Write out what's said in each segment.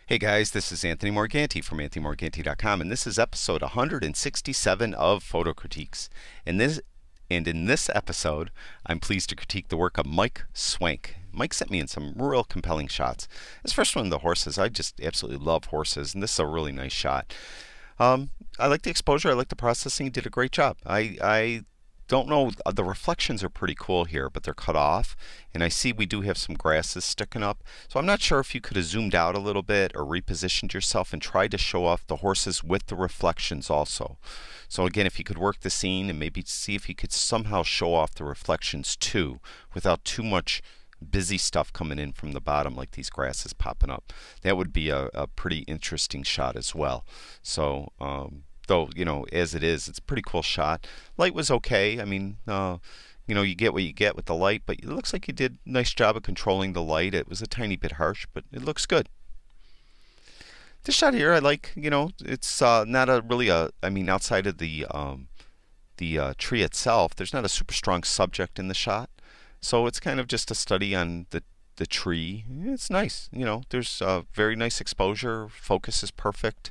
Hey guys, this is Anthony Morganti from anthonymorganti.com, and this is episode 167 of Photo Critiques. In this episode, I'm pleased to critique the work of Mike Swank. Mike sent me in some real compelling shots. This first one, the horses, I just absolutely love horses, and this is a really nice shot. I like the exposure, I like the processing, he did a great job. I don't know, the reflections are pretty cool here, but they're cut off, and I see we do have some grasses sticking up, so I'm not sure if you could have zoomed out a little bit or repositioned yourself and tried to show off the horses with the reflections also. So again, if you could work the scene and maybe see if you could somehow show off the reflections too without too much busy stuff coming in from the bottom like these grasses popping up, that would be a pretty interesting shot as well. So though, you know, as it is, it's a pretty cool shot. Light was okay. I mean, you know, you get what you get with the light, but it looks like you did a nice job of controlling the light. It was a tiny bit harsh, but it looks good. This shot here, I like. You know, it's not a really I mean, outside of the tree itself, there's not a super strong subject in the shot, so it's kind of just a study on the tree. It's nice. You know, there's very nice exposure. Focus is perfect.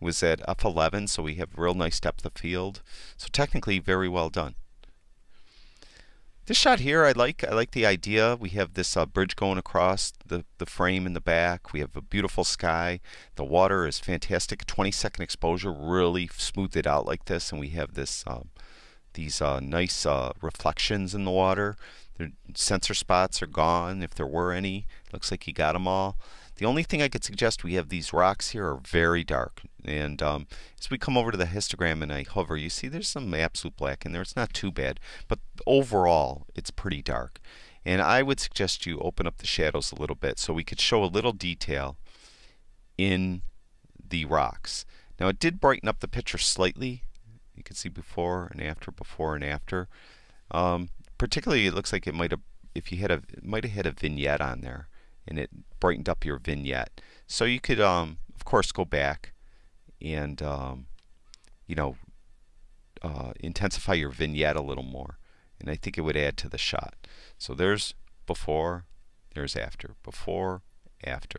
Was at f11, so we have real nice depth of field. So technically very well done. This shot here I like the idea. We have this bridge going across the frame in the back. We have a beautiful sky. The water is fantastic. 20-second exposure really smoothed it out like this, and we have this these nice reflections in the water. The sensor spots are gone if there were any. Looks like he got them all. The only thing I could suggest, we have these rocks here are very dark, and as we come over to the histogram and I hover, you see there's some absolute black in there. It's not too bad, but overall it's pretty dark, and I would suggest you open up the shadows a little bit so we could show a little detail in the rocks. Now it did brighten up the picture slightly. You can see before and after. Particularly, it looks like it might have, if you had might have had a vignette on there, and it brightened up your vignette. So you could, of course, go back and you know, intensify your vignette a little more, and I think it would add to the shot. So there's before, there's after, before, after,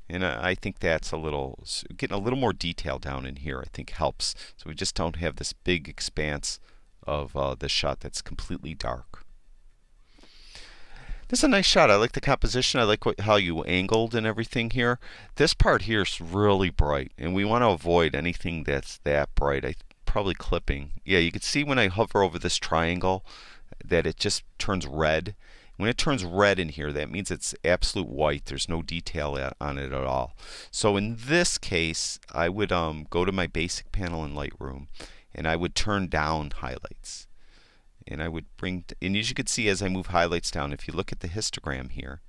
and I think that's getting a little more detail down in here. I think helps, so we just don't have this big expanse of the shot that's completely dark. This is a nice shot. I like the composition. I like how you angled and everything here. This part here is really bright, and we want to avoid anything that's that bright. Probably clipping. Yeah, you can see when I hover over this triangle that it just turns red. When it turns red in here, that means it's absolute white. There's no detail on it at all. So in this case, I would go to my basic panel in Lightroom, and I would turn down highlights. And I would bring, and as you can see as I move highlights down, if you look at the histogram here,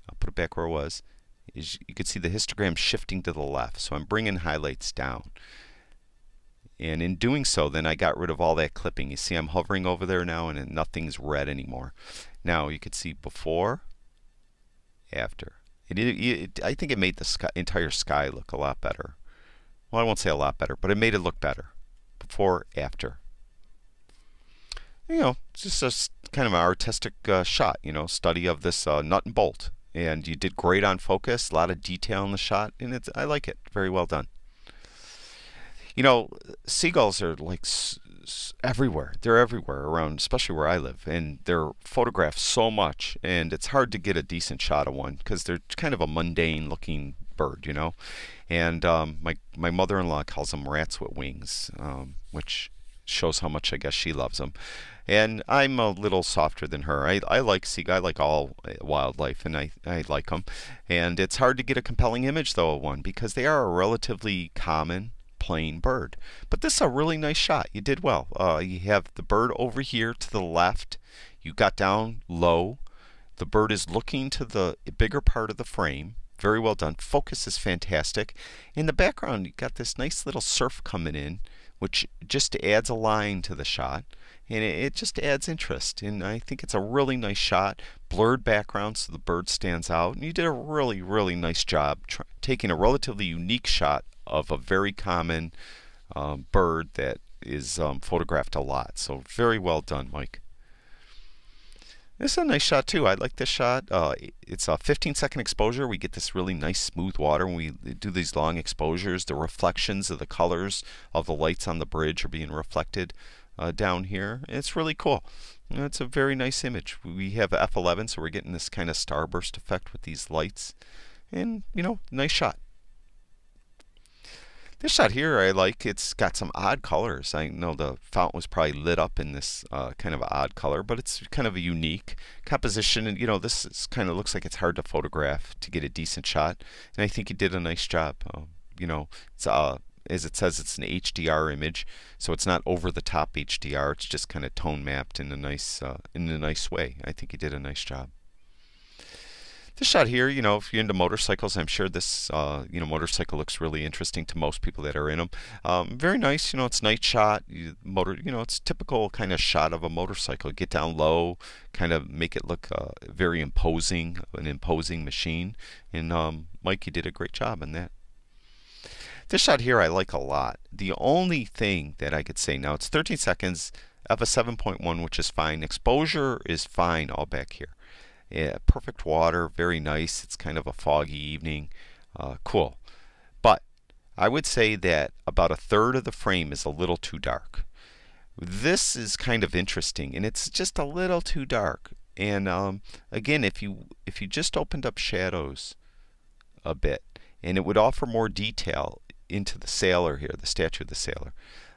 I'll put it back where it was, you can see the histogram shifting to the left. So I'm bringing highlights down. And in doing so, then I got rid of all that clipping. You see I'm hovering over there now, and nothing's red anymore. Now you can see before, after. I think it made the entire sky look a lot better. Well, I won't say a lot better, but it made it look better. Before, after. You know, it's just a kind of an artistic shot, you know, study of this nut and bolt. And you did great on focus, a lot of detail in the shot, and I like it. Very well done. You know, seagulls are like everywhere. They're everywhere around, especially where I live, and they're photographed so much, and it's hard to get a decent shot of one because they're kind of a mundane looking bird, you know. And my mother-in-law calls them rats with wings, which shows how much I guess she loves them. And I'm a little softer than her. I like seagulls. I like all wildlife, and I like them. And it's hard to get a compelling image though of one because they are a relatively common plain bird. But this is a really nice shot. You did well. You have the bird over here to the left. You got down low. The bird is looking to the bigger part of the frame. Very well done. Focus is fantastic. In the background, you got this nice little surf coming in, which just adds a line to the shot, and it just adds interest. And I think it's a really nice shot. Blurred background so the bird stands out. And you did a really, really nice job taking a relatively unique shot of a very common bird that is photographed a lot. So very well done, Mike. This is a nice shot too. I like this shot. It's a 15-second exposure. We get this really nice smooth water when we do these long exposures. The reflections of the colors of the lights on the bridge are being reflected down here. It's really cool. It's a very nice image. We have f11, so we're getting this kind of starburst effect with these lights. And, nice shot. This shot here I like. It's got some odd colors. I know the fount was probably lit up in this kind of odd color, but it's kind of a unique composition. And this is kind of looks like it's hard to photograph to get a decent shot. And I think he did a nice job. It's as it says, it's an HDR image, so it's not over the top HDR. It's just kind of tone mapped in a nice way. I think he did a nice job. This shot here, if you're into motorcycles, I'm sure this, motorcycle looks really interesting to most people that are in them. Very nice, it's night shot. It's typical kind of shot of a motorcycle. Get down low, kind of make it look very imposing, an imposing machine. And Mike, you did a great job on that. This shot here I like a lot. The only thing that I could say, now it's 13 seconds, f7.1, which is fine. Exposure is fine all back here. Yeah, perfect water, very nice. It's kind of a foggy evening. Cool. But I would say that about a third of the frame is a little too dark. This is kind of interesting, and it's just a little too dark. And again, if you just opened up shadows a bit, and it would offer more detail into the sailor here, the statue of the sailor.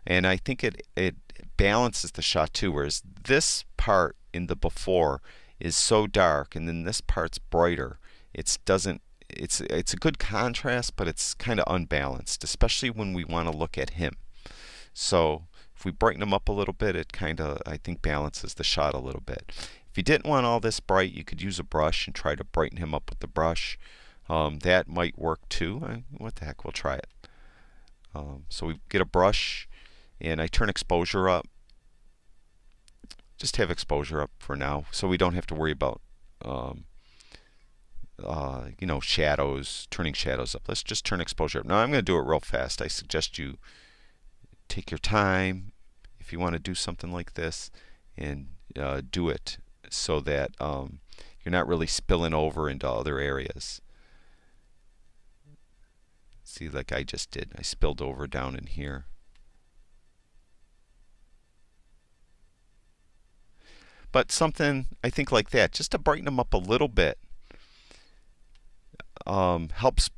And I think it balances the shot too, whereas this part in the before is so dark, and then this part's brighter. It's a good contrast, but it's kind of unbalanced, especially when we want to look at him. So if we brighten him up a little bit, it kind of, I think, balances the shot a little bit. If you didn't want all this bright, you could use a brush and try to brighten him up with the brush. That might work too. What the heck, we'll try it. So we get a brush, and I turn exposure up. Just have exposure up for now, so we don't have to worry about shadows, turning shadows up. Let's just turn exposure up. Now I'm going to do it real fast. I suggest you take your time if you want to do something like this, and do it so that you're not really spilling over into other areas. See, like I just did. I spilled over down in here. But something, I think, like that, just to brighten them up a little bit, helps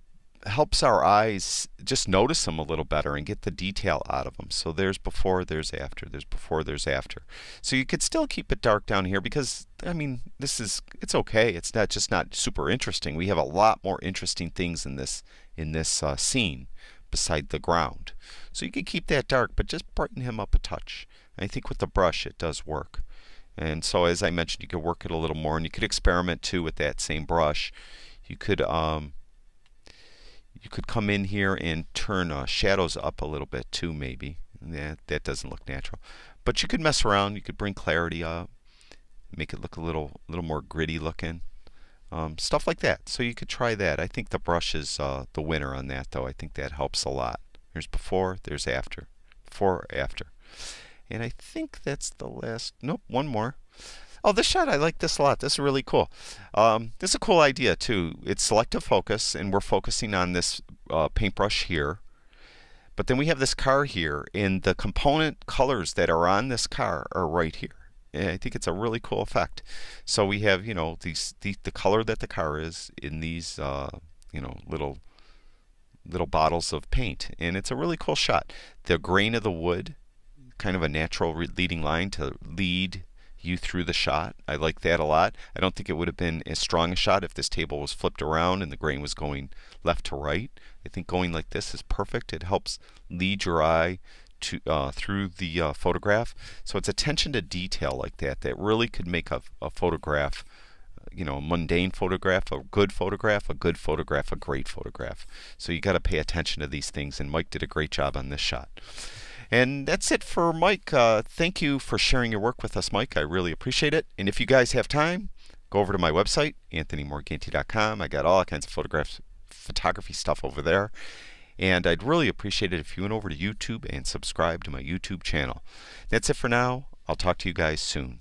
our eyes just notice them a little better and get the detail out of them. So there's before, there's after, there's before, there's after. So you could still keep it dark down here because, I mean, it's okay. It's just not super interesting. We have a lot more interesting things in this scene beside the ground. So you could keep that dark, but just brighten him up a touch. And I think with the brush it does work. And so, as I mentioned, you could work it a little more, and you could experiment too with that same brush. You could come in here and turn shadows up a little bit too, maybe. That doesn't look natural, but you could mess around. You could bring clarity up, make it look a little more gritty looking, stuff like that. So you could try that. I think the brush is the winner on that, though. I think that helps a lot. There's before, there's after, before, after. And I think that's the last. Nope, one more. Oh, this shot, I like this a lot. This is really cool. This is a cool idea too. It's selective focus, and we're focusing on this paintbrush here. But then we have this car here, and the component colors that are on this car are right here. And I think it's a really cool effect. So we have, the color that the car is in these, little bottles of paint, and it's a really cool shot. The grain of the wood, kind of a natural leading line to lead you through the shot. I like that a lot. I don't think it would have been as strong a shot if this table was flipped around and the grain was going left to right. I think going like this is perfect. It helps lead your eye to through the photograph. So it's attention to detail like that that really could make a photograph, a mundane photograph, a good photograph, a good photograph, a great photograph. So you got to pay attention to these things, and Mike did a great job on this shot. And that's it for Mike. Thank you for sharing your work with us, Mike. I really appreciate it. And if you guys have time, go over to my website, anthonymorganti.com. I got all kinds of photography stuff over there. And I'd really appreciate it if you went over to YouTube and subscribe to my YouTube channel. That's it for now. I'll talk to you guys soon.